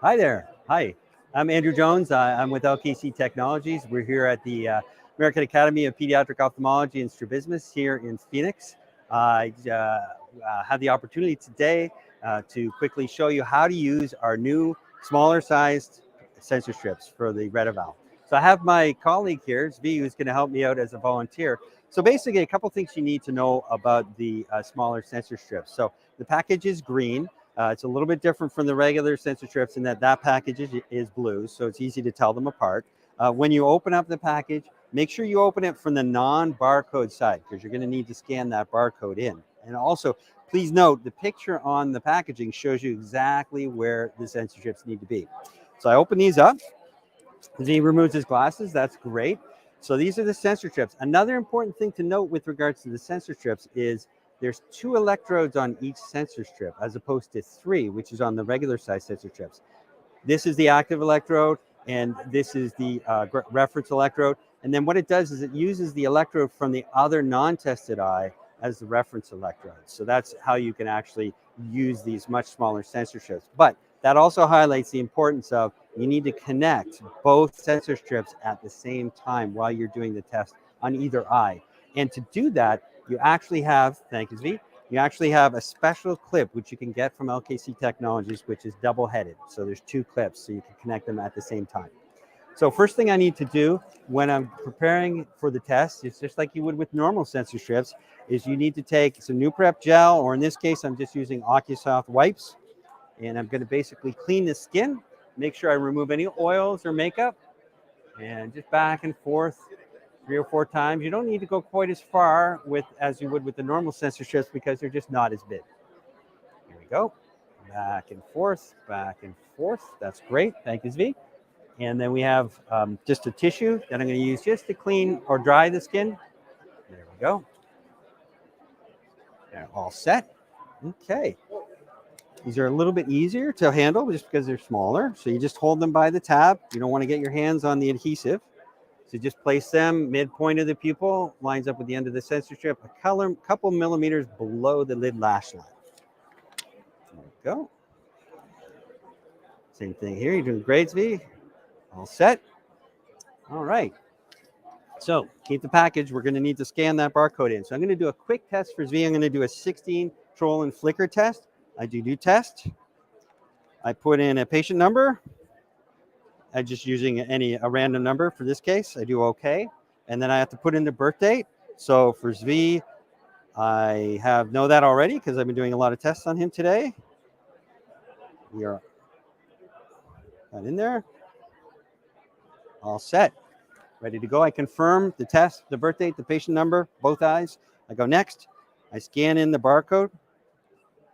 Hi there. Hi. I'm Andrew Jones. I'm with LKC Technologies. We're here at the American Academy of Pediatric Ophthalmology and Strabismus here in Phoenix. I have the opportunity today to quickly show you how to use our new smaller sized sensor strips for the Redival. So I have my colleague here, Zvi, who's going to help me out as a volunteer. So basically, a couple things you need to know about the smaller sensor strips. So the package is green. It's a little bit different from the regular sensor strips in that package is blue, so it's easy to tell them apart. When you open up the package, make sure you open it from the non-barcode side because you're going to need to scan that barcode in. And also, please note the picture on the packaging shows you exactly where the sensor strips need to be. So I open these up. Z removes his glasses. That's great. So these are the sensor strips. Another important thing to note with regards to the sensor strips is there's 2 electrodes on each sensor strip as opposed to 3, which is on the regular size sensor strips. This is the active electrode, and this is the reference electrode. And then what it does is it uses the electrode from the other non-tested eye as the reference electrode. So that's how you can actually use these much smaller sensor strips. But that also highlights the importance of you need to connect both sensor strips at the same time while you're doing the test on either eye. And to do that, you actually have, thank you, Zvi, you actually have a special clip which you can get from LKC Technologies, which is double-headed. So there's 2 clips, so you can connect them at the same time. So first thing I need to do when I'm preparing for the test, it's just like you would with normal sensor strips, is you need to take some new prep gel, or in this case, I'm just using OcuSoft wipes, and I'm going to basically clean the skin, make sure I remove any oils or makeup, and just back and forth 3 or 4 times. You don't need to go quite as far as you would with the normal sensor strips because they're just not as big. Here we go. Back and forth, back and forth. That's great. Thank you, Zvi. And then we have just a tissue that I'm going to use just to clean or dry the skin. There we go. They're all set. Okay. These are a little bit easier to handle just because they're smaller. So you just hold them by the tab. You don't want to get your hands on the adhesive. So just place them midpoint of the pupil, lines up with the end of the sensor strip, a couple millimeters below the lid lash line. There we go. Same thing here. You're doing great, Zvi. All set. All right. So keep the package. We're going to need to scan that barcode in. So I'm going to do a quick test for Zvi. I'm going to do a 16 troll and flicker test. I do test. I put in a patient number. I'm just using a random number for this case. I do okay. And then I have to put in the birth date. So for Zvi, I know that already because I've been doing a lot of tests on him today. We are got in there. All set. Ready to go. I confirm the test, the birth date, the patient number, both eyes. I go next. I scan in the barcode.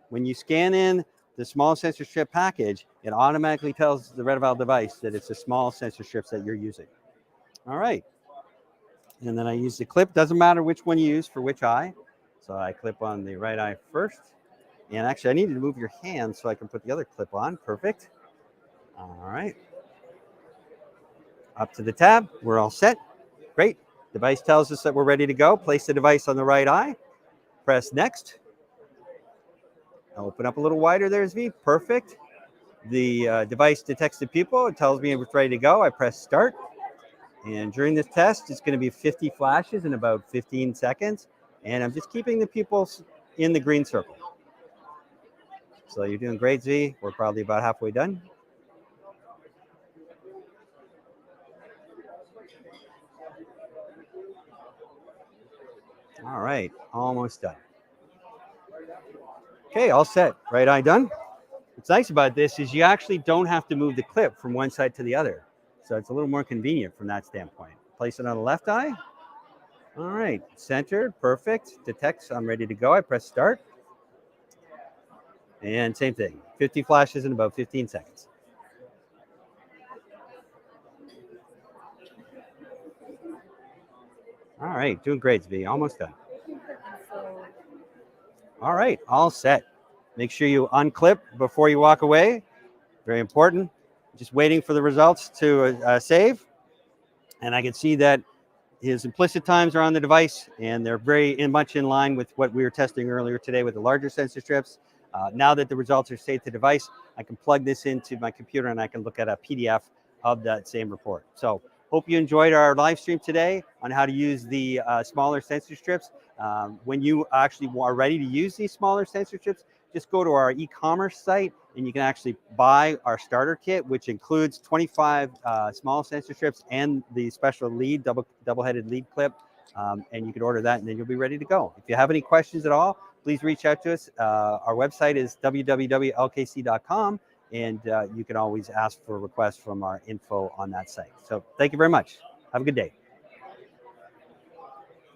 When you scan in the small sensor strip package, it automatically tells the Redival device that it's the small sensor strips that you're using. All right. And then I use the clip. Doesn't matter which one you use for which eye. So I clip on the right eye first. And actually, I need to move your hand so I can put the other clip on. Perfect. All right. Up to the tab. We're all set. Great. Device tells us that we're ready to go. Place the device on the right eye. Press next. Open up a little wider there, Zvi. Perfect. The device detects the pupil. It tells me it's ready to go. I press start. And during this test, it's going to be 50 flashes in about 15 seconds. And I'm just keeping the pupils in the green circle. So you're doing great, Zvi. We're probably about halfway done. All right, almost done. Okay, all set. Right eye done. What's nice about this is you actually don't have to move the clip from one side to the other. So it's a little more convenient from that standpoint. Place it on the left eye. All right, centered, perfect. Detects, I'm ready to go. I press start. And same thing, 50 flashes in about 15 seconds. All right, doing great, Zvi. Almost done. All right, all set. Make sure you unclip before you walk away. Very important. Just waiting for the results to save. And I can see that his implicit times are on the device, and they're very much in line with what we were testing earlier today with the larger sensor strips. Now that the results are saved to device, I can plug this into my computer and I can look at a PDF of that same report. So hope you enjoyed our live stream today on how to use the smaller sensor strips. When you actually are ready to use these smaller sensor strips, just go to our e-commerce site and you can actually buy our starter kit, which includes 25 small sensor strips and the special lead, double-headed lead clip. And you can order that and then you'll be ready to go. If you have any questions at all, please reach out to us. Our website is www.lkc.com, and you can always ask for requests from our info on that site. So thank you very much. Have a good day.